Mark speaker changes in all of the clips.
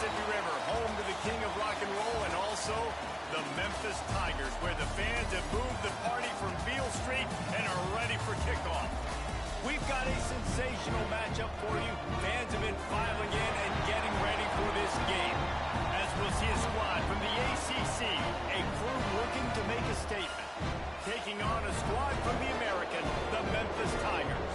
Speaker 1: Mississippi River, home to the king of rock and roll and also the Memphis Tigers, where the fans have moved the party from Beale Street and are ready for kickoff. We've got a sensational matchup for you. Fans have been filing in and getting ready for this game. As we'll see a squad from the ACC, a crew looking to make a statement, taking on a squad from the American, the Memphis Tigers.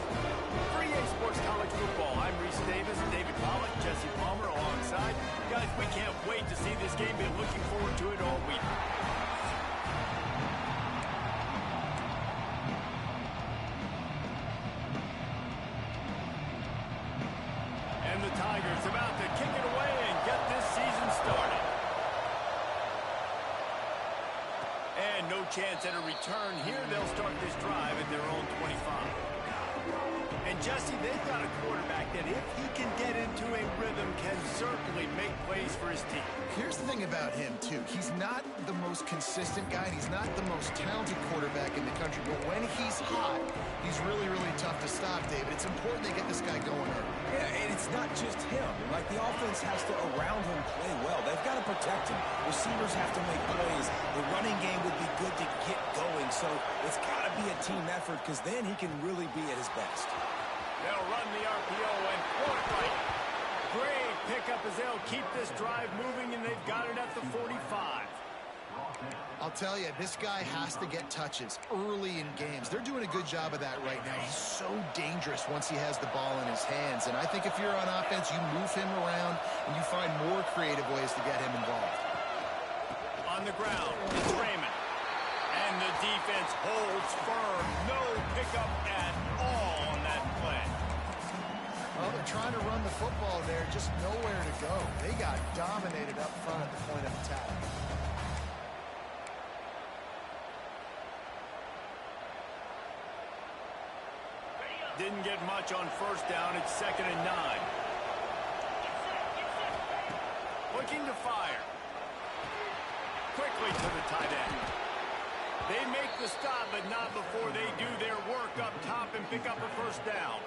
Speaker 1: For EA Sports College Football, I'm Reese Davis, David Pollock, Jesse Palmer alongside. Guys, we can't wait to see this game. Been looking forward to it all week. And the Tigers about to kick it away and get this season started. And no chance at a return here. They'll start this drive at their own 25. And Jesse, they've got a quarterback that if he can get into a rhythm can certainly make plays for his team.
Speaker 2: Here's the thing about him, too. He's not the most consistent guy, and he's not the most talented quarterback in the country. But when he's hot, he's really, really tough to stop, David. It's important they get this guy going early.
Speaker 3: Yeah, and it's not just him. Like, the offense has to, around him, play well. They've got to protect him. Receivers have to make plays. The running game would be good to get going. So it's got to be a team effort because then he can really be at his best.
Speaker 1: They'll run the RPO and throw it right. Great pickup as they'll keep this drive moving, and they've got it at the 45.
Speaker 2: I'll tell you, this guy has to get touches early in games. They're doing a good job of that right now. He's so dangerous once he has the ball in his hands. And I think if you're on offense, you move him around and you find more creative ways to get him involved.
Speaker 1: On the ground, it's Raymond. And the defense holds firm. No pickup at all on that play.
Speaker 2: Well, they're trying to run the football there, just nowhere to go. They got dominated up front at the point of attack.
Speaker 1: Didn't get much on first down. It's 2nd and 9. Looking to fire. Quickly to the tight end. They make the stop, but not before they do their work up top and pick up a first down.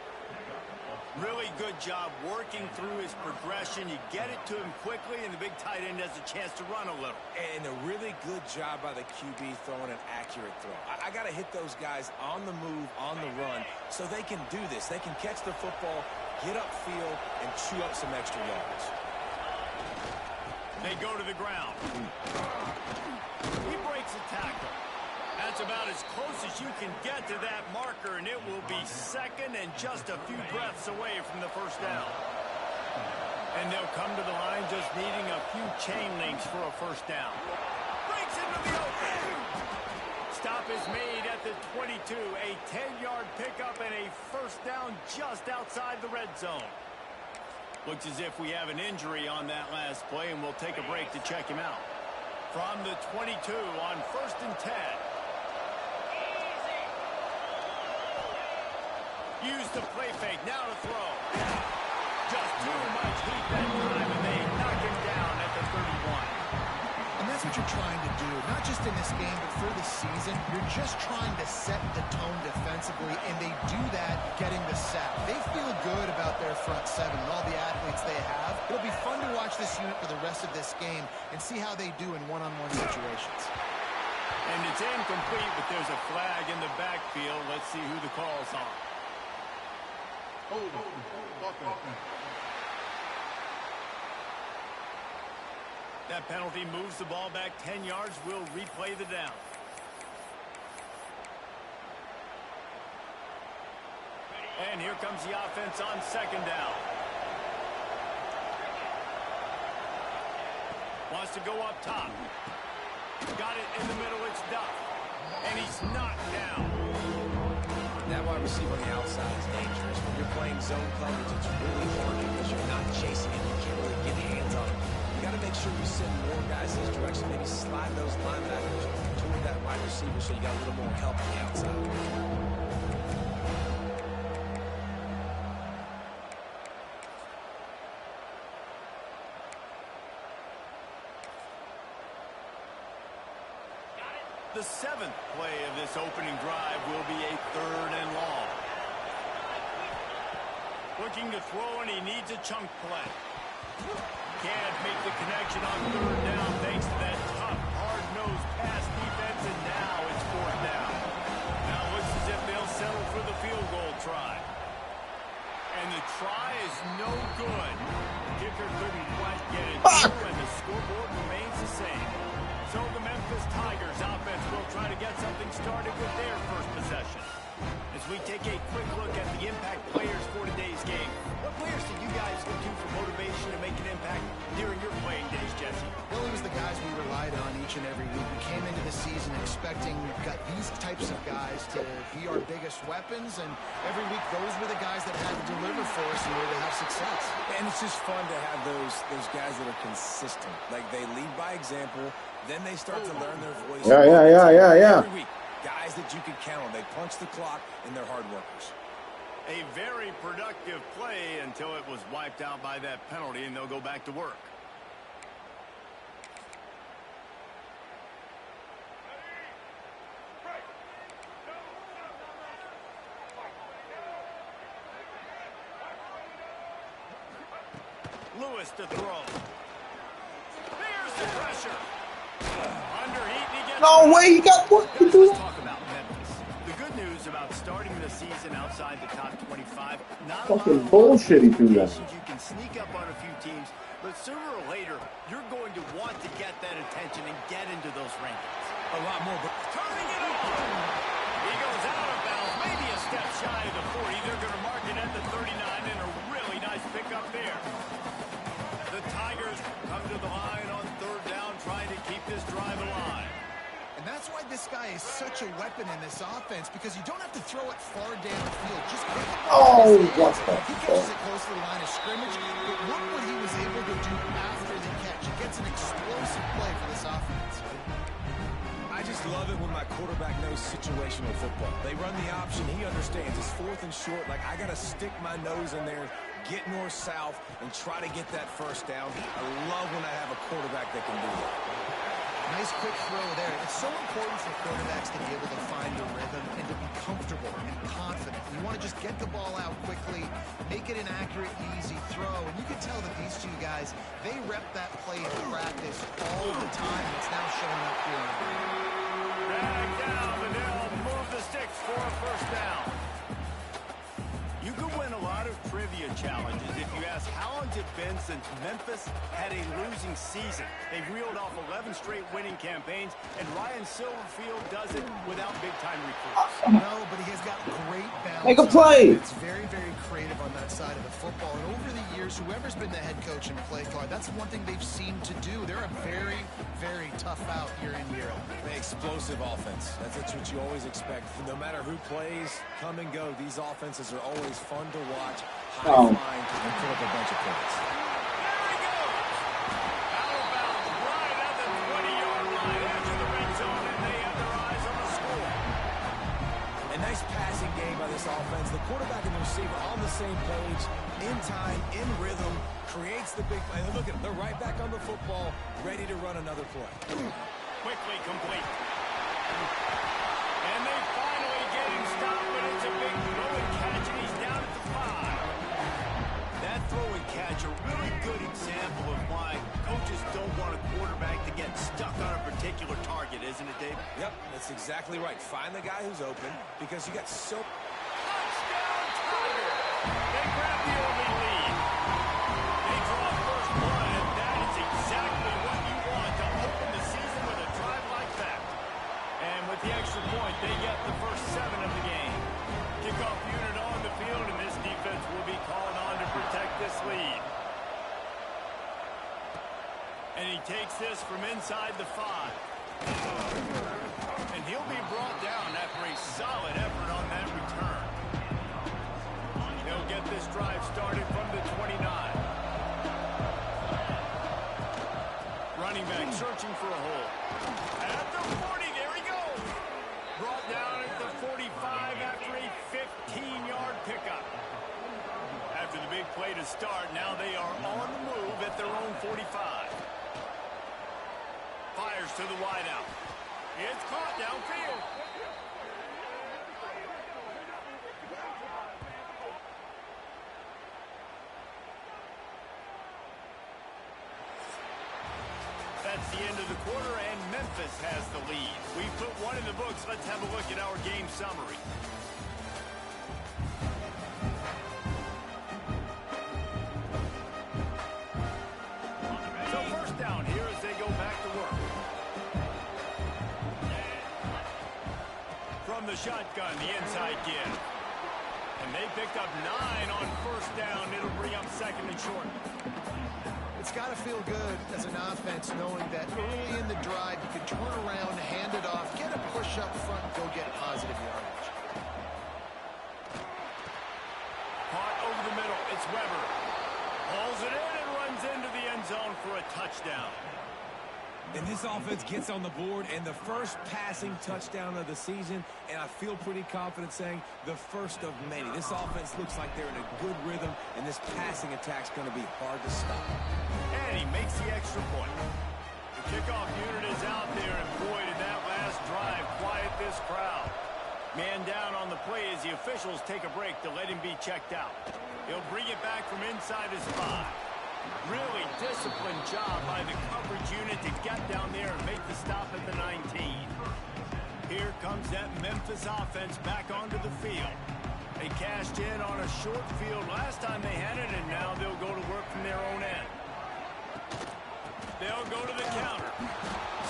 Speaker 1: Really good job working through his progression. You get it to him quickly, and the big tight end has a chance to run a little.
Speaker 3: And a really good job by the QB throwing an accurate throw. I got to hit those guys on the move, on the run, so they can do this. They can catch the football, get upfield, and chew up some extra yards.
Speaker 1: They go to the ground. He breaks a tackle. That's about as close as you can get to that marker, and it will be 2nd and just a few breaths away from the first down. And they'll come to the line just needing a few chain links for a first down. Breaks into the open. Stop is made at the 22. A 10-yard pickup and a first down just outside the red zone. Looks as if we have an injury on that last play, and we'll take a break to check him out. From the 22 on 1st and 10. Use the play fake, now to throw. Just too much heat that time, and they knock him down at the 31.
Speaker 2: And that's what you're trying to do, not just in this game, but for the season. You're just trying to set the tone defensively, and they do that getting the sack. They feel good about their front seven and all the athletes they have. It'll be fun to watch this unit for the rest of this game and see how they do in one-on-one situations.
Speaker 1: And it's incomplete, but there's a flag in the backfield. Let's see who the call's on. That penalty moves the ball back 10 yards. We'll replay the down. And here comes the offense on 2nd down. Wants to go up top. Got it in the middle. It's Duff. And he's knocked down.
Speaker 3: That wide receiver on the outside is dangerous. When you're playing zone coverage, it's really hard because you're not chasing him. You can't really get hands on him. You got to make sure you send more guys in his direction. Maybe slide those linebackers toward that wide receiver so you got a little more help on the outside.
Speaker 1: The 7th play of this opening drive will be a 3rd and long. Looking to throw, and he needs a chunk play. can't make the connection on third down thanks to that tough, hard-nosed pass defense, and now it's fourth down. Now it looks as if they'll settle for the field goal try. And the try is no good. Kicker couldn't quite get it through, and the scoreboard remains the same. So the Memphis Tigers offense will try to get something started with their first possession. As we take a quick look at the impact players for today's game, what players did you guys look to for motivation to make an impact during your playing days, Jesse?
Speaker 2: Well, it was the guys we relied on each and every week. We came into the season expecting these types of guys to be our biggest weapons, and every week those were the guys that had to deliver for us in order to have success.
Speaker 3: And it's just fun to have those guys that are consistent. Like, they lead by example, then they start to learn their voice.
Speaker 4: Yeah.
Speaker 3: Every week, guys that you can count on. They punch the clock, and they're hard workers.
Speaker 1: A very productive play until it was wiped out by that penalty, and they'll go back to work. Lewis to throw. There's the pressure. Underheat, he gets...
Speaker 4: No way, he got what to do.
Speaker 1: Let's talk about Memphis. The good news about starting the season outside the top 25, not
Speaker 4: Fucking bullshit he threw that.
Speaker 1: you can sneak up on a few teams, but sooner or later, you're going to want to get that attention and get into those rankings.
Speaker 3: A lot more.
Speaker 1: Turning it on. He goes out of bounds, maybe a step shy of the 40. They're going to mark it at the 39, and a really nice pickup there. The Tigers come to the line on third down, trying to keep this drive alive.
Speaker 2: And that's why this guy is such a weapon in this offense, because you don't have to throw it far down the field. Just get the ball in his hands. He catches it close to the line of scrimmage, but look what he was able to do after the catch. He gets an explosive play for this offense.
Speaker 3: I just love it when my quarterback knows situational football. They run the option. He understands. It's fourth and short. Like, I got to stick my nose in there, get north-south, and try to get that first down. I love when I have a quarterback that can do that.
Speaker 2: Nice quick throw there. It's so important for quarterbacks to be able to find a rhythm and to be comfortable and confident. You want to just get the ball out quickly, make it an accurate, easy throw. And you can tell that these two guys, they rep that play in practice all the time. It's now showing up here.
Speaker 1: Back down, and they'll move the sticks for a first down. You could win a lot of trivia challenges if you ask how long it's been since Memphis had a losing season. They've reeled off 11 straight winning campaigns, and Ryan Silverfield does it without big-time recruits.
Speaker 2: No, but he has got great balance.
Speaker 4: Make a play.
Speaker 2: It's very, very creative on that side of the football. And over the years, whoever's been the head coach and play caller, that's one thing they've seemed to do. They're a very, very tough out year in, year out.
Speaker 3: Explosive offense. That's what you always expect. No matter who plays, come and go, these offenses are always fun to watch, high flying, and put up a bunch of points.
Speaker 1: There he goes! Out of bounds, right at the 20-yard line, edge of the red zone, and they have their eyes on the score.
Speaker 3: A nice passing game by this offense. The quarterback and the receiver on the same page, in time, in rhythm, creates the big play. Look at them. They're right back on the football, ready to run another play.
Speaker 1: Quickly complete. And they finally get him stopped, but it's a big throw and catch, and he's down at the 5. That throw and catch, a really good example of why coaches don't want a quarterback to get stuck on a particular target, isn't it, Dave?
Speaker 3: Yep, that's exactly right. Find the guy who's open, because you got so...
Speaker 1: Touchdown, Tiger! They grab the early lead. They draw first blood, and that is exactly what you want to open the season with a drive like that. And with the extra point, they get the first 7 of the game. Kickoff unit on the field, and this defense will be called on to protect this lead. And he takes this from inside the 5. And he'll be brought down after a solid effort on that return. He'll get this drive started from the 29. Running back searching for a hole. At the 40, there he goes. Brought down at the 45 after a 15-yard pickup. After the big play to start, now they are on the move at their own 45. Fires to the wideout. It's caught downfield. the quarter, and Memphis has the lead. We've put one in the books. Let's have a look at our game summary. So first down here as they go back to work. From the shotgun, the inside give. And they picked up 9 on first down. It'll bring up second and short.
Speaker 2: It's got to feel good as an offense knowing that early in the drive you can turn around, hand it off, get a push up front, and go get positive yardage.
Speaker 1: Caught over the middle. It's Weber. Hauls it in and runs into the end zone for a touchdown.
Speaker 3: And this offense gets on the board, and the first passing touchdown of the season, and I feel pretty confident saying the first of many. This offense looks like they're in a good rhythm, and this passing attack's going to be hard to stop.
Speaker 1: And he makes the extra point. The kickoff unit is out there, and boy, did that last drive quiet this crowd. Man down on the play as the officials take a break to let him be checked out. He'll bring it back from inside his 5. Really disciplined job by the coverage unit to get down there and make the stop at the 19. Here comes that Memphis offense back onto the field. They cashed in on a short field last time they had it, and now they'll go to work from their own end. They'll go to the counter.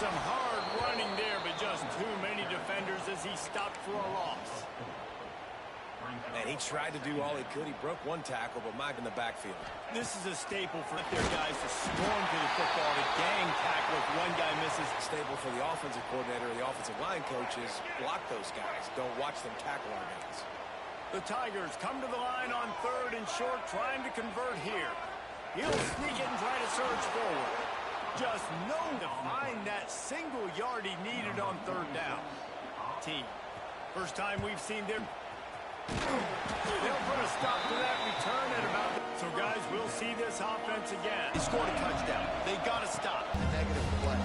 Speaker 1: Some hard running there, but just too many defenders as he stopped for a loss.
Speaker 3: And he tried to do all he could. He broke one tackle, but Mike in the backfield.
Speaker 1: This is a staple for their guys to storm to the football, to gang tackle if one guy misses.
Speaker 3: Staple for the offensive coordinator or the offensive line coaches. Block those guys. Don't watch them tackle our guys.
Speaker 1: The Tigers come to the line on 3rd and short, trying to convert here. He'll sneak it and try to surge forward. Just known to find that single yard he needed on 3rd down. Team. First time we've seen them. They'll put a stop to that return at about... So, guys, we'll see this offense again. They scored a touchdown. They got to stop.
Speaker 2: A negative play.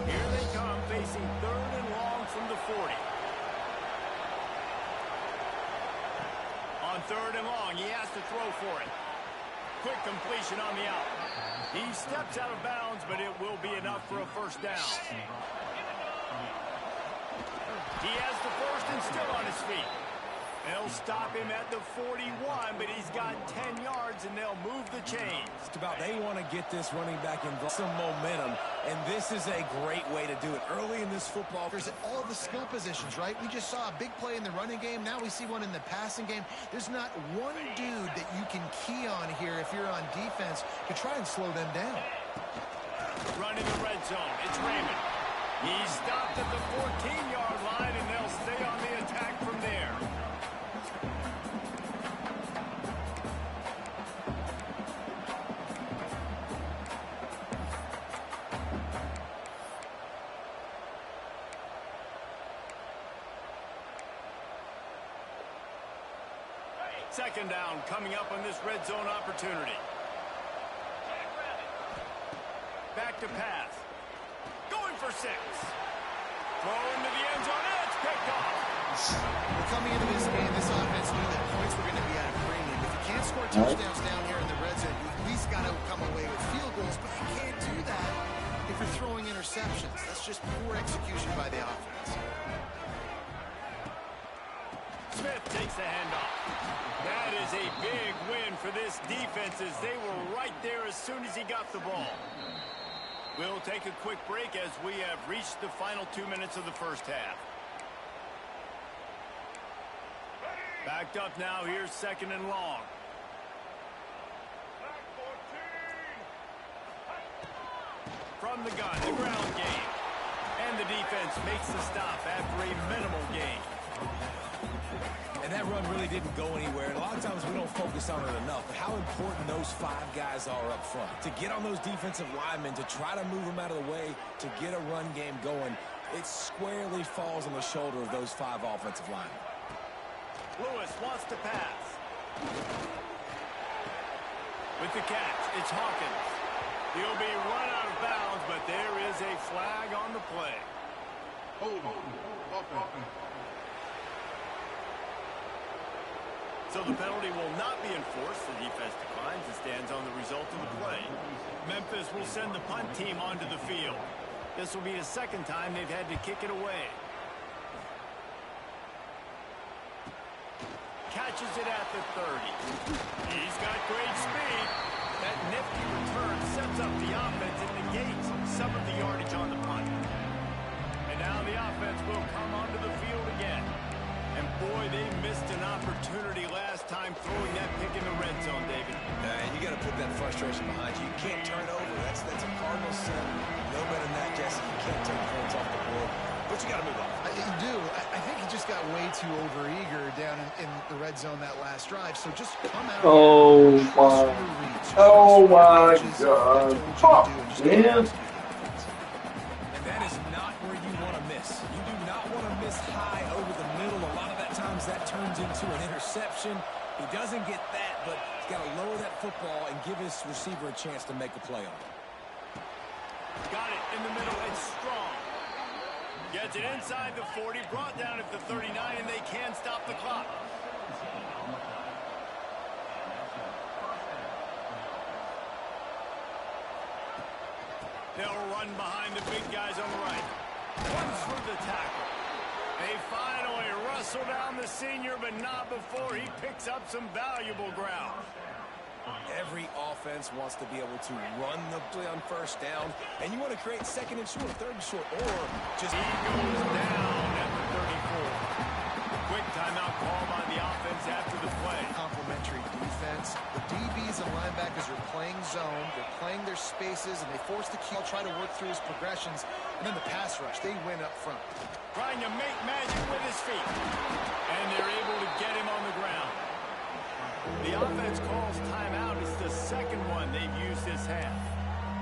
Speaker 1: Here they come, facing 3rd and long from the 40. On 3rd and long, he has to throw for it. Quick completion on the out. He steps out of bounds, but it will be enough for a first down. He has the first and still on his feet. They'll stop him at the 41, but he's got 10 yards, and they'll move the chains.
Speaker 3: It's about they want to get this running back involved. Some momentum, and this is a great way to do it. Early in this football.
Speaker 2: There's all the skill positions, right? We just saw a big play in the running game. Now we see one in the passing game. There's not one dude that you can key on here if you're on defense to try and slow them down.
Speaker 1: Running the red zone. It's Raymond. He's stopped at the 14-yard line, and they'll stay on the attack from there. Second down coming up on this red zone opportunity. Back to pass. Going for 6. Throw into the end zone. It's picked off.
Speaker 2: Well, coming into this game, this offense knew that points were going to be at a premium. If you can't score touchdowns down here in the red zone, you at least got to come away with field goals, but you can't do that if you're throwing interceptions. That's just poor execution by the offense.
Speaker 1: Smith takes the handoff. That is a big win for this defense as they were right there as soon as he got the ball. We'll take a quick break as we have reached the final 2 minutes of the first half. Backed up now, here's 2nd and long. From the gun, the ground game. And the defense makes the stop after a minimal gain.
Speaker 3: And that run really didn't go anywhere. And a lot of times we don't focus on it enough. But how important those 5 guys are up front. To get on those defensive linemen, to try to move them out of the way, to get a run game going, it squarely falls on the shoulder of those 5 offensive linemen.
Speaker 1: Lewis wants to pass. With the catch, it's Hawkins. He'll be run out of bounds, but there is a flag on the play. So the penalty will not be enforced. The defense declines and stands on the result of the play. Memphis will send the punt team onto the field. This will be the second time they've had to kick it away. Catches it at the 30. He's got great speed. That nifty return sets up the offense and negates some of the yardage on the punt. And now the offense will come onto the field again. And boy, they missed an opportunity last time throwing that pick in the red zone, David.
Speaker 3: And you got to put that frustration behind you. You can't turn over. That's a cardinal sin. No better than that, Jesse. You can't take points off the board. But you got to move on.
Speaker 2: You do. I think he just got way too overeager down in the red zone that last drive. So just come out.
Speaker 4: Oh my God. Oh, man.
Speaker 3: And that is not where you want to miss. You do not want to miss high over the middle. A lot of that times that turns into an interception. He doesn't get that, but he's got to lower that football and give his receiver a chance to make a play on it.
Speaker 1: Got it in the middle. It's strong. Gets it inside the 40, brought down at the 39, and they can stop the clock. They'll run behind the big guys on the right. Runs through the tackle. They finally wrestle down the senior, but not before he picks up some valuable ground.
Speaker 3: Every offense wants to be able to run the play on first down, and you want to create second and short, third and short, or just...
Speaker 1: He goes down at the 34. Quick timeout call on the offense after the play.
Speaker 2: Complementary defense. The DBs and linebackers are playing zone. They're playing their spaces, and they force the QB, try to work through his progressions, and then the pass rush, they win up front.
Speaker 1: Trying to make magic with his feet. And they're able to get him on the ground. The offense calls timeout. It's the second one they've used this half.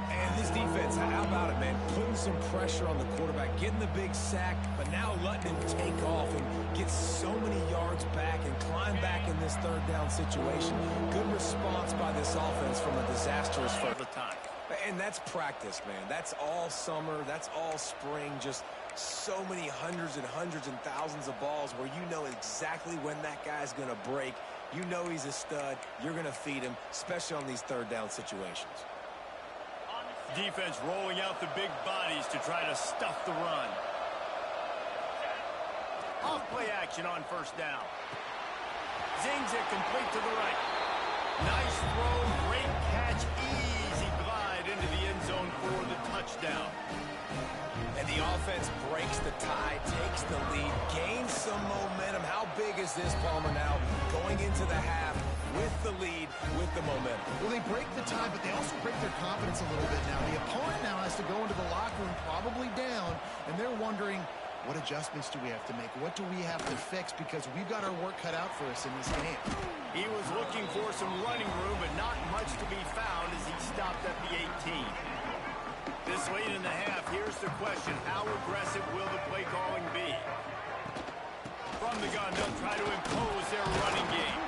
Speaker 3: And this defense, how about it, man? Putting some pressure on the quarterback, getting the big sack, but now letting him take off and get so many yards back and climb back in this third down situation. Good response by this offense from a disastrous first time. And that's practice, man. That's all summer. That's all spring. Just so many hundreds and thousands of balls where you know exactly when that guy's going to break. You know he's a stud. You're going to feed him, especially on these third down situations.
Speaker 1: Defense rolling out the big bodies to try to stuff the run. Off play action on first down. Zings it complete to the right. Nice throw, great catch, easy glide into the end zone for the touchdown.
Speaker 3: And the offense breaks the tie, takes the lead, gains some momentum. How big is this, Palmer, now going into the half with the lead, with the momentum?
Speaker 2: Well, they break the tie, but they also break their confidence a little bit now. The opponent now has to go into the locker room probably down, and they're wondering, what adjustments do we have to make? What do we have to fix? Because we've got our work cut out for us in this game.
Speaker 1: He was looking for some running room, but not much to be found as he stopped at the 18. This late in the half, here's the question. How aggressive will the play calling be? From the gun, they'll try to impose their running game.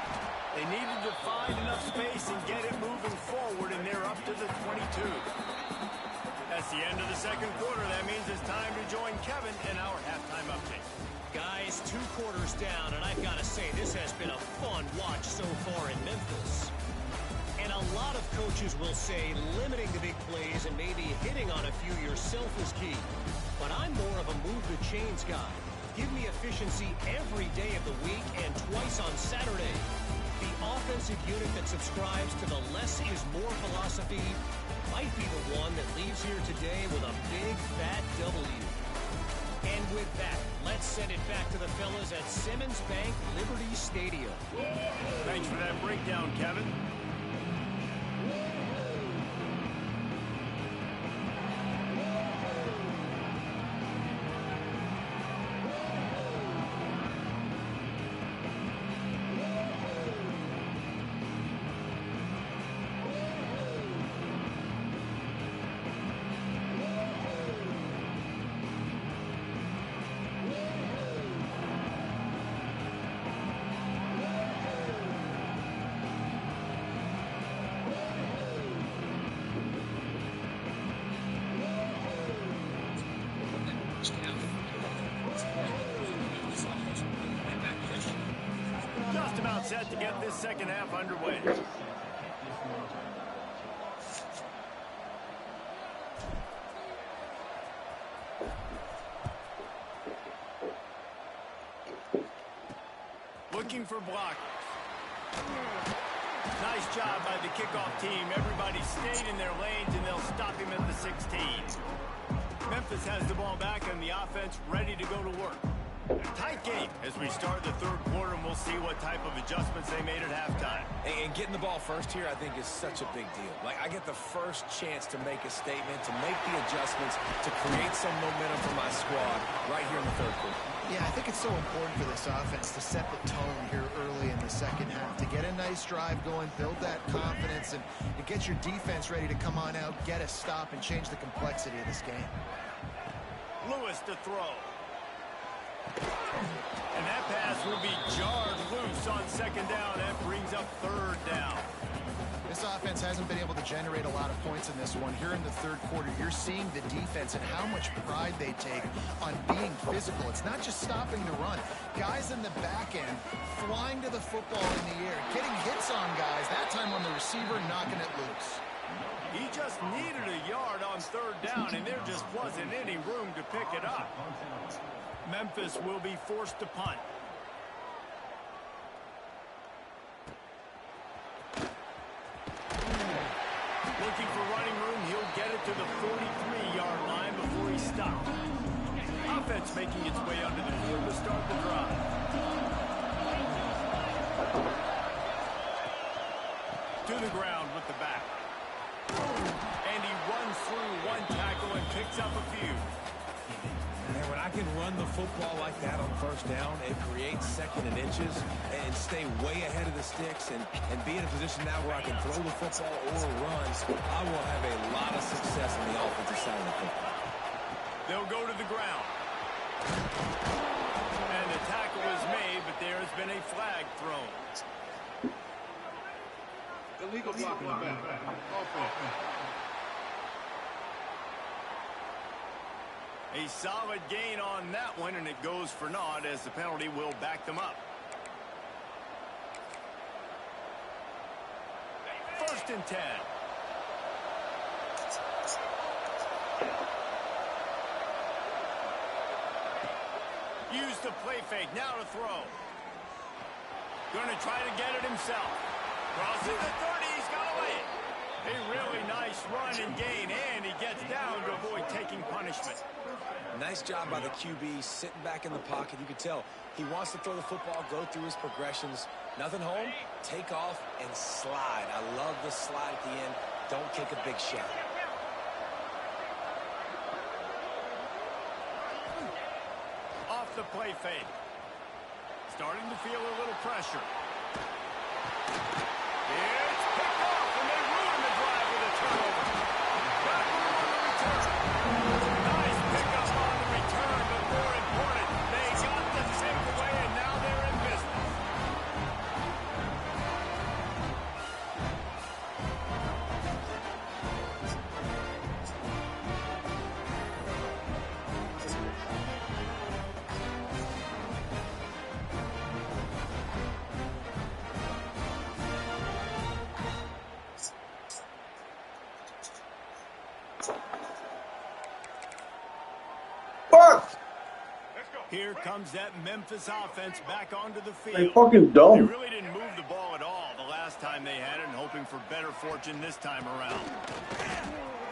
Speaker 1: They needed to find enough space and get it moving forward, and they're up to the 22. That's the end of the second quarter. That means it's time to join Kevin in our halftime update.
Speaker 5: Guys, 2 quarters down, and I've got to say, this has been a fun watch so far in Memphis. And a lot of coaches will say limiting the big plays and maybe hitting on a few yourself is key. But I'm more of a move the chains guy. Give me efficiency every day of the week and twice on Saturday. The offensive unit that subscribes to the less is more philosophy might be the one that leaves here today with a big fat W. And with that, let's send it back to the fellas at Simmons Bank Liberty Stadium.
Speaker 1: Thanks for that breakdown, Kevin. this second half underway. Looking for blockers. Nice job by the kickoff team. Everybody stayed in their lanes, and they'll stop him at the 16. Memphis has the ball back, and the offense ready to go to work. Tight game as we start the third quarter, and we'll see what type of adjustments they made at halftime.
Speaker 3: And getting the ball first here, I think, is such a big deal. Like, I get the first chance to make a statement, to make the adjustments, to create some momentum for my squad right here in the third quarter.
Speaker 2: Yeah, I think it's so important for this offense to set the tone here early in the second half, to get a nice drive going, build that confidence, and to get your defense ready to come on out, get a stop, and change the complexity of this game.
Speaker 1: Lewis to throw. And that pass will be jarred loose on second down. That brings up third down.
Speaker 2: This offense hasn't been able to generate a lot of points in this one. Here in the third quarter, you're seeing the defense and how much pride they take on being physical. It's not just stopping the run. Guys in the back end flying to the football in the air, getting hits on guys, that time on the receiver, knocking it loose.
Speaker 1: He just needed a yard on third down, and there just wasn't any room to pick it up. Memphis will be forced to punt. Looking for running room, he'll get it to the 43-yard line before he stopped. Offense making its way under the field to start the drive. To the ground with the back. And he runs through one tackle and picks up a few.
Speaker 3: And when I can run the football like that on first down, it creates second and inches and stay way ahead of the sticks and be in a position now where I can throw the football or run. I will have a lot of success on the offensive side of the football.
Speaker 1: They'll go to the ground. And the tackle is made, but there has been a flag thrown.
Speaker 4: Illegal block in the back.
Speaker 1: A solid gain on that one, and it goes for naught as the penalty will back them up. First and 10. Use the play fake. Now to throw. Going to try to get it himself. Crosses the 30. He's got away. A really nice run and gain, and he gets down to avoid taking punishment.
Speaker 3: Nice job by the QB, sitting back in the pocket. You can tell he wants to throw the football, go through his progressions. Nothing home, take off, and slide. I love the slide at the end. Don't take a big shot.
Speaker 1: Off the play fake. Starting to feel a little pressure. It's picked off, and they ruin the drive with a turnover. Got room on the return. Nice pickup on the return, but more important, they got the takeaway, and now they're in business. Here comes that Memphis offense back onto the field.
Speaker 4: They fucking
Speaker 1: They
Speaker 4: dumb.
Speaker 1: really didn't move the ball at all the last time they had it, and hoping for better fortune this time around.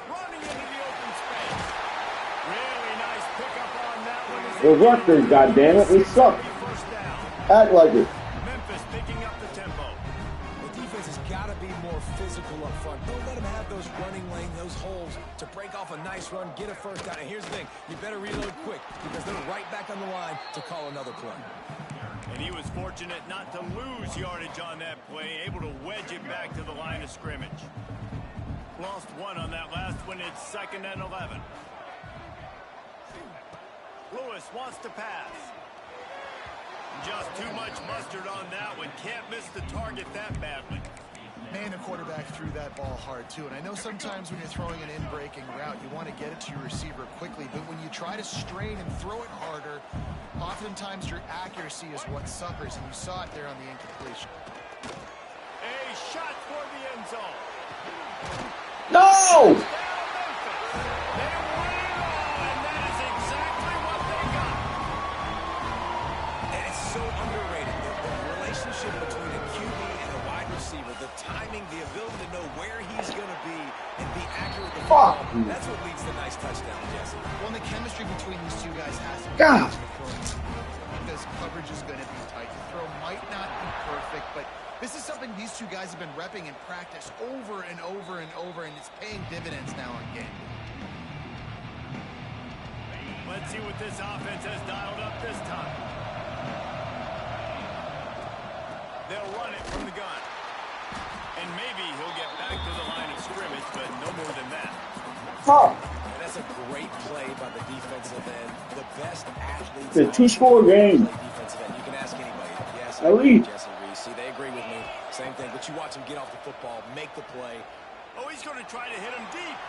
Speaker 1: Running into the open space. Really nice pickup on that one.
Speaker 4: We're Rutgers, goddammit. We suck.
Speaker 1: First down.
Speaker 4: Act like it.
Speaker 1: Memphis picking up the tempo.
Speaker 3: The defense has got to be more physical up front. Don't let them have those running lanes, those holes to break off a nice run, get a first down. And here's the thing, you better reload quick because they're right back on the line to call another play.
Speaker 1: And he was fortunate not to lose yardage on that play, able to wedge it back to the line of scrimmage. Lost one on that last one. It's 2nd and 11. Lewis wants to pass. Just too much mustard on that one. Can't miss the target that badly.
Speaker 2: Man, the quarterback threw that ball hard, too. And I know sometimes when you're throwing an in-breaking route, you want to get it to your receiver quickly. But when you try to strain and throw it harder, oftentimes your accuracy is what suffers. And you saw it there on the incompletion.
Speaker 1: A shot for the end zone.
Speaker 4: No!
Speaker 1: They win it all, and that is exactly what they got.
Speaker 3: And it's so underrated. The relationship between a QB and a wide receiver, the timing, the ability to know where he's going to be and be accurate with the ball, that's what leads to nice touchdown, Jesse.
Speaker 2: Well, the chemistry between these two guys has to be
Speaker 4: God.
Speaker 2: because coverage is going to be tight. The throw might not be perfect, but this is something these two guys have been repping in practice over and over and over, and it's paying dividends now in game.
Speaker 1: Let's see what this offense has dialed up this time. They'll run it from the gun. And maybe he'll get back to the line of scrimmage, but no more than that.
Speaker 3: And that's a great play by the defensive end. The best athletes.
Speaker 4: It's a two-score game.
Speaker 3: Defensive end. You can ask anybody. Yes,
Speaker 4: Elite.
Speaker 3: Jesse Reese. See, they agree with me. Same thing. But you watch him get off the football, make the play.
Speaker 1: Oh, he's going to try to hit him deep.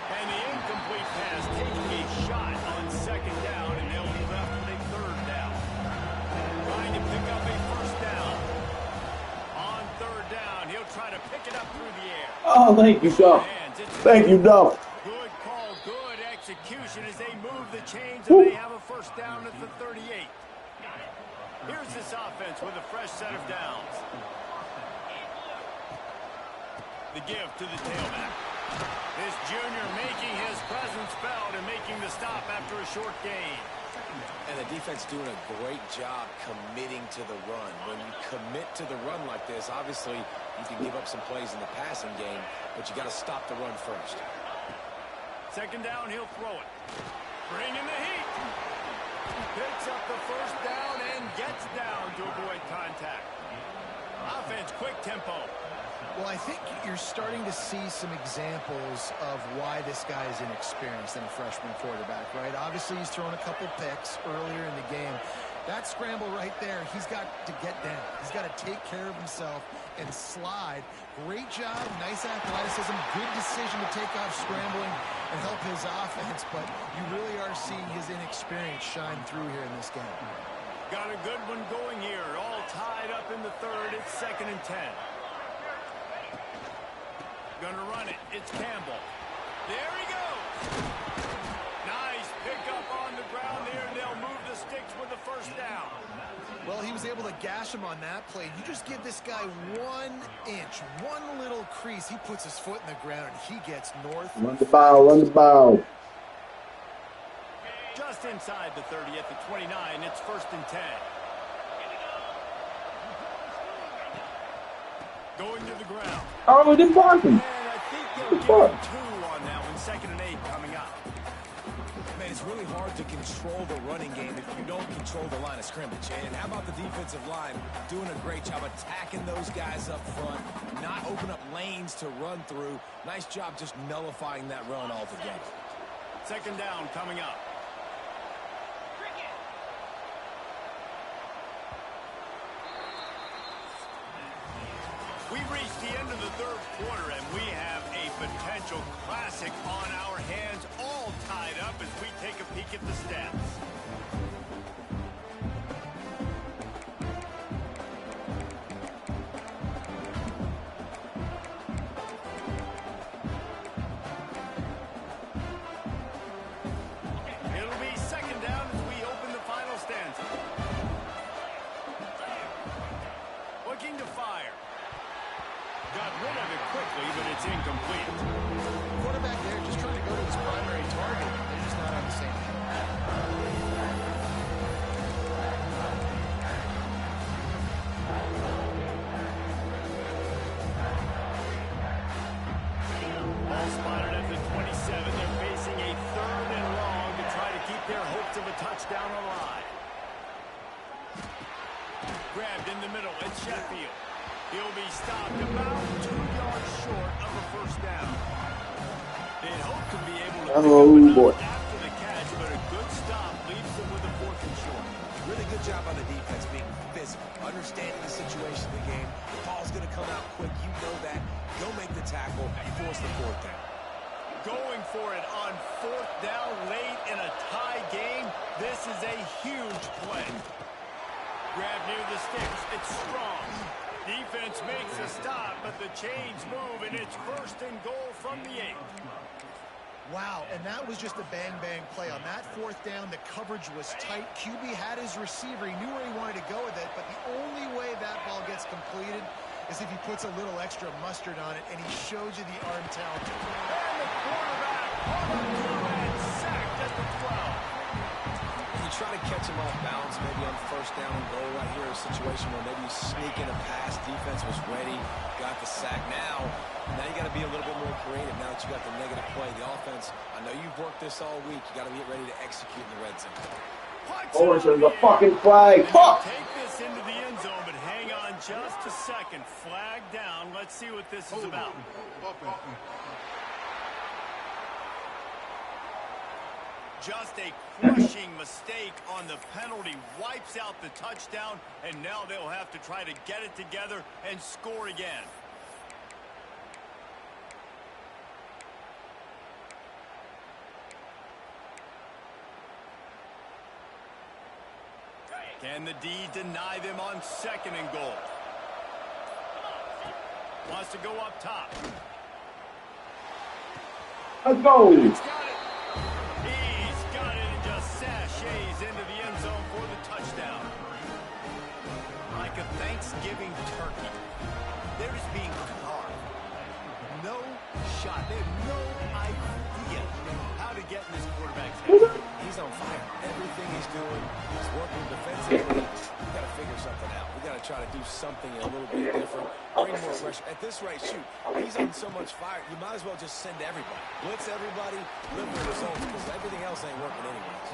Speaker 1: And the incomplete pass taking a shot on second down, and they'll be left with a third down. Trying to pick up a first down. On third down, he'll try to pick it up through the air.
Speaker 4: Oh, thank you, Duff. Thank you, Duff.
Speaker 1: Good call, good execution as they move the chains, and they have a first down at the 38. Here's this offense with a fresh set of downs. The give to the tailback. This junior making his presence felt and making the stop after a short gain.
Speaker 3: And the defense doing a great job committing to the run. When you commit to the run like this, obviously you can give up some plays in the passing game, but you got to stop the run first.
Speaker 1: Second down, he'll throw it. Bring in the heat. Picks up the first down and gets down to avoid contact. Offense, quick tempo.
Speaker 2: Well, I think you're starting to see some examples of why this guy is inexperienced in a freshman quarterback, right? Obviously, he's thrown a couple picks earlier in the game. That scramble right there, he's got to get down. He's got to take care of himself and slide. Great job, nice athleticism, good decision to take off scrambling and help his offense, but you really are seeing his inexperience shine through here in this game.
Speaker 1: Got a good one going here. All tied up in the third. It's 2nd and 10. Gonna run it. It's Campbell. There he goes. Nice pickup on the ground there. They'll move the sticks with the first down.
Speaker 2: Well, he was able to gash him on that play. You just give this guy 1 inch, one little crease. He puts his foot in the ground, and he gets north.
Speaker 4: Run the ball, run the ball.
Speaker 1: Just inside the 30 at the 29. It's 1st and 10. Going to the ground.
Speaker 4: Oh, they're barking.
Speaker 1: And I think they'll give him 2 on that one. 2nd and 8 coming up.
Speaker 3: Man, it's really hard to control the running game if you don't control the line of scrimmage. And how about the defensive line doing a great job attacking those guys up front, not open up lanes to run through. Nice job just nullifying that run altogether.
Speaker 1: 2nd down coming up. We've reached the end of the third quarter, and we have a potential classic on our hands, all tied up as we take a peek at the stats. It'll be 2nd down as we open the final stanza. Looking to fire. Got rid of it quickly, but it's incomplete.
Speaker 2: Quarterback there just trying to go to his primary target. They're just not on the same page.
Speaker 1: Ball spotted at the 27. They're facing a 3rd and long to try to keep their hopes of a touchdown alive. Grabbed in the middle. It's Sheffield. He'll be stopped about 2 yards short of a first down. They'd hope to be able to pick up after the catch, but a good stop leaves them with a 4th and short.
Speaker 3: Really good job on the defense being physical, understanding the situation of the game. The ball's going to come out quick. You know that. Go make the tackle. You force the 4th down.
Speaker 1: Going for it on 4th down late in a tie game. This is a huge play. grab near the sticks. It's strong. Defense makes a stop, but the chains move, and it's 1st and goal from the 8.
Speaker 2: Wow, and that was just a bang-bang play. On that 4th down, the coverage was tight. QB had his receiver. He knew where he wanted to go with it, but the only way that ball gets completed is if he puts a little extra mustard on it, and he shows you the arm talent.
Speaker 1: And the quarterback and sacked at the 12.
Speaker 3: You try to catch him off balance, maybe on 1st down and goal right here, a situation where maybe you sneak in a pass, defense was ready, got the sack. Now you got to be a little bit more creative now that you got the negative play. The offense, I know you've worked this all week. You got to get ready to execute in the red zone.
Speaker 4: Oh, it's a fucking flag. Fuck!
Speaker 1: Take this into the end zone, but hang on just a second. Flag down. Let's see what this is about. Just a crushing mistake on the penalty. Wipes out the touchdown, and now they'll have to try to get it together and score again. Can the D deny them on 2nd and goal? Wants to go up top.
Speaker 4: Let's go.
Speaker 1: He's got it. He's got it and just sashays into the end zone for the touchdown. Like a Thanksgiving turkey, they're just being carved. No shot. They have no idea how to get in this quarterback's head.
Speaker 3: He's on fire. Everything he's doing, he's working defensively. We got to figure something out. We got to try to do something a little bit different. Bring more pressure. At this rate, shoot, he's on so much fire, you might as well just send everybody. Blitz everybody, live with results, because everything else ain't working anyways.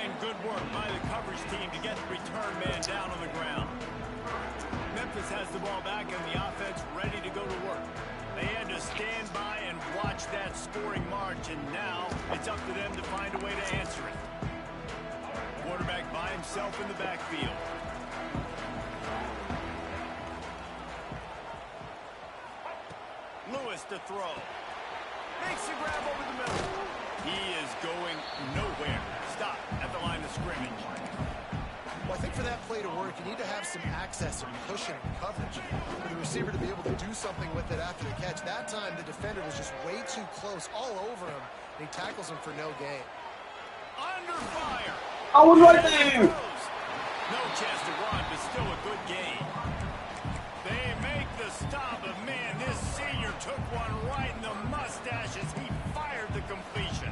Speaker 1: And good work by the coverage team to get the return man down on the ground. Memphis has the ball back and the offense ready to go to work. They had to stand by and watch that scoring march, and now it's up to them to find a way to answer it. Quarterback by himself in the backfield. Lewis to throw. Makes a grab over the middle. He is going nowhere. Stop at the line of scrimmage.
Speaker 2: Well, I think for that play to work, you need to have some access and pushing and coverage for the receiver to be able to do something with it after the catch. That time, the defender was just way too close, all over him, and he tackles him for no gain.
Speaker 1: Under fire.
Speaker 4: I was right there.
Speaker 1: No chance to run, but still a good gain. They make the stop, but man, this senior took one right in the mustache as he fired the completion.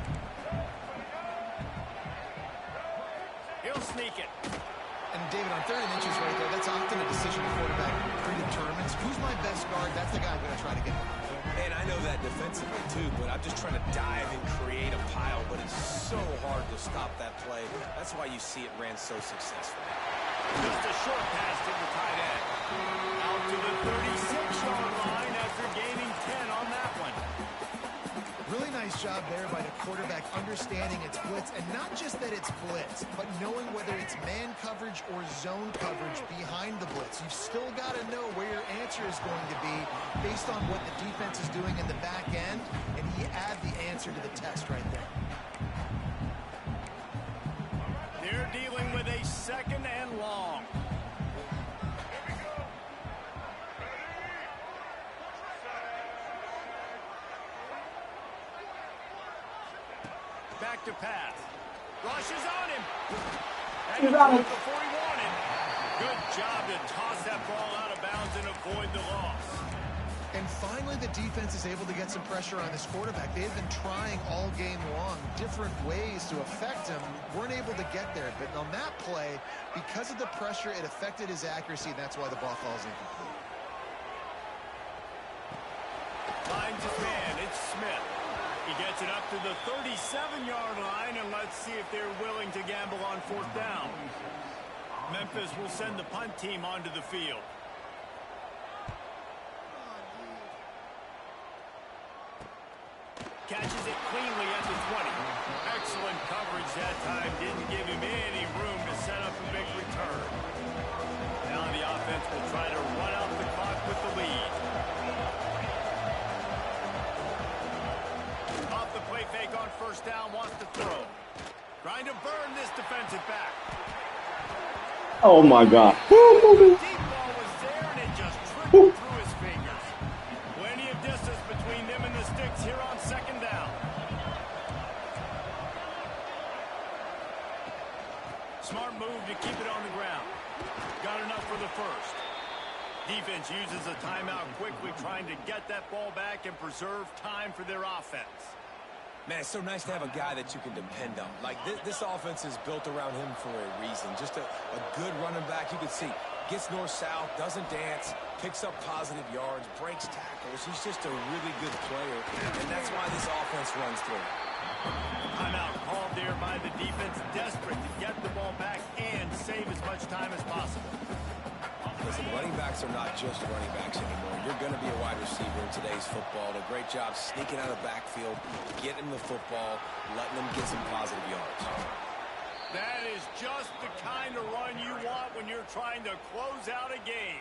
Speaker 1: He'll sneak it.
Speaker 2: And David, on 3rd and inches right there, that's often a decision the quarterback predetermines. Who's my best guard? That's the guy I'm going to try to get.
Speaker 3: And I know that defensively too, but I'm just trying to dive and create a pile, but it's so hard to stop that play. That's why you see it ran so successfully.
Speaker 1: Just a short pass to the tight end. Out to the 36-yard line after gaining 10 on that one.
Speaker 2: Really nice job there by the quarterback understanding it's blitz, and not just that it's blitz, but knowing whether it's man coverage or zone coverage behind the blitz. You've still got to know where your answer is going to be based on what the defense is doing in the back end, and he add the answer to the test right there.
Speaker 1: They're dealing with a 2nd and long. Back to pass. Rushes on him. And he
Speaker 4: got it.
Speaker 1: before he wanted. Good job to toss that ball out of bounds and avoid the loss.
Speaker 2: And finally, the defense is able to get some pressure on this quarterback. They've been trying all game long different ways to affect him. Weren't able to get there. But on that play, because of the pressure, it affected his accuracy, and that's why the ball falls incomplete.
Speaker 1: Finds his man. It's Smith. He gets it up to the 37-yard line, and let's see if they're willing to gamble on 4th down. Memphis will send the punt team onto the field. Catches it cleanly at the 20. Excellent coverage that time. Didn't give him any room to set up a big return. Now the offense will try to run out the clock with the lead. Off the play fake on 1st down, wants to throw. Trying to burn this defensive back.
Speaker 4: Oh my God.
Speaker 1: Deep ball was there, and it just trickled through his fingers. Plenty of distance between them and the sticks here on second down. Smart move to keep it on the ground. Got enough for the first. Defense uses a timeout quickly, trying to get that ball back and preserve time for their offense.
Speaker 3: Man, it's so nice to have a guy that you can depend on. Like, this offense is built around him for a reason. Just a good running back. You can see, gets north-south, doesn't dance, picks up positive yards, breaks tackles. He's just a really good player, and that's why this offense runs through.
Speaker 1: Timeout called there by the defense, desperate to get the ball back and save as much time as possible.
Speaker 3: Listen, running backs are not just running backs anymore. You're going to be a wide receiver in today's football. A great job sneaking out of the backfield, getting the football, letting them get some positive yards.
Speaker 1: That is just the kind of run you want when you're trying to close out a game.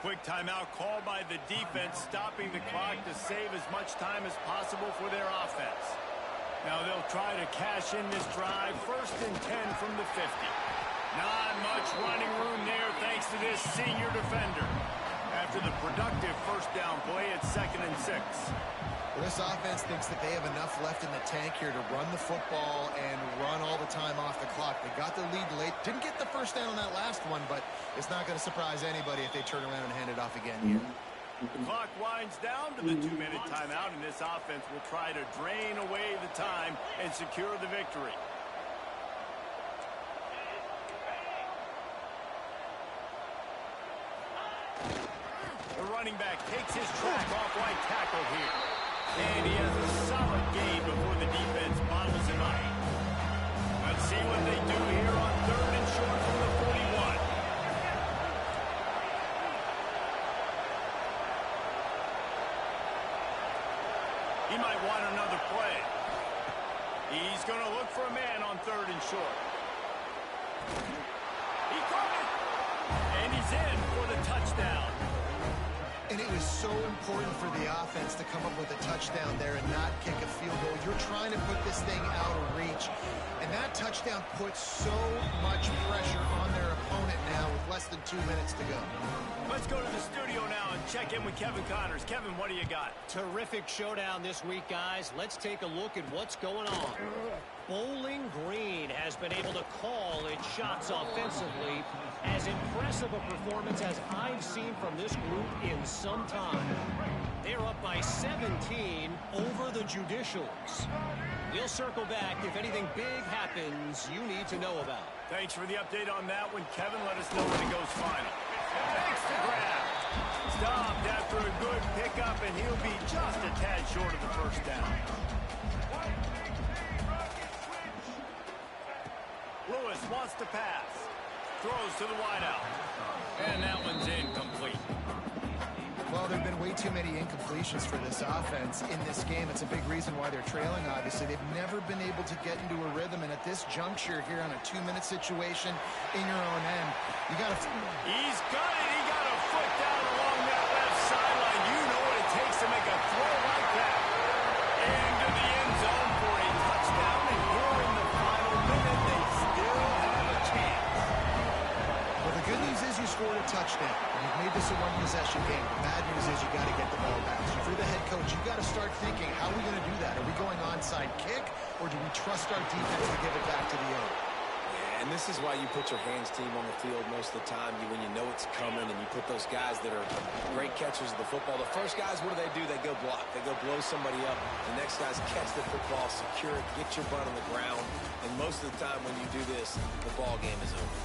Speaker 1: Quick timeout called by the defense, stopping the clock to save as much time as possible for their offense. Now they'll try to cash in this drive, 1st and 10 from the 50. Not much running room there thanks to this senior defender. After the productive first down play, it's 2nd and 6.
Speaker 2: Well, this offense thinks that they have enough left in the tank here to run the football and run all the time off the clock. They got the lead late. Didn't get the first down on that last one, but it's not going to surprise anybody if they turn around and hand it off again here.
Speaker 1: The clock winds down to the 2-minute timeout, and this offense will try to drain away the time and secure the victory. The running back takes his track off right tackle here. And he has a solid gain before the defense bottles him up. Let's see what they do here on 3rd and short from the 41. He might want another play. He's going to look for a man on 3rd and short. He caught it. And he's in for the touchdown.
Speaker 2: And it was so important for the offense to come up with a touchdown there and not kick a field goal. You're trying to put this thing out of reach. And that touchdown puts so much pressure on their opponent now with less than 2 minutes to go.
Speaker 1: Let's go to the studio now and check in with Kevin Connors. Kevin, what do you got?
Speaker 5: Terrific showdown this week, guys. Let's take a look at what's going on. Bowling Green has been able to call its shots offensively. As impressive a performance as I've seen from this group in some time. They're up by 17 over the Judicials. We'll circle back if anything big happens you need to know about.
Speaker 1: Thanks for the update on that one, Kevin. Let us know when it goes final. Thanks to grab. Stopped after a good pickup, and he'll be just a tad short of the first down. Lewis wants to pass. Throws to the wideout. And that one's incomplete.
Speaker 2: Well, there have been way too many incompletions for this offense in this game. It's a big reason why they're trailing, obviously. They've never been able to get into a rhythm, and at this juncture here on a 2-minute situation in your own end, you got to...
Speaker 1: He's got it. He got a foot down along that left sideline. You know what it takes to make a throw like that. Into the end zone for a touchdown, and here in the final minute, they still have a chance.
Speaker 2: Well, the good news is you scored a touchdown. You've made this a one-possession game. The bad news is you got to get the ball back. So if you're the head coach, you've got to start thinking, how are we going to do that? Are we going onside kick, or do we trust our defense to give it back to the owner?
Speaker 3: Yeah, and this is why you put your hands team on the field most of the time. When you know it's coming, and you put those guys that are great catchers of the football. The first guys, what do? They go block. They go blow somebody up. The next guys catch the football, secure it, get your butt on the ground. And most of the time when you do this, the ball game is over.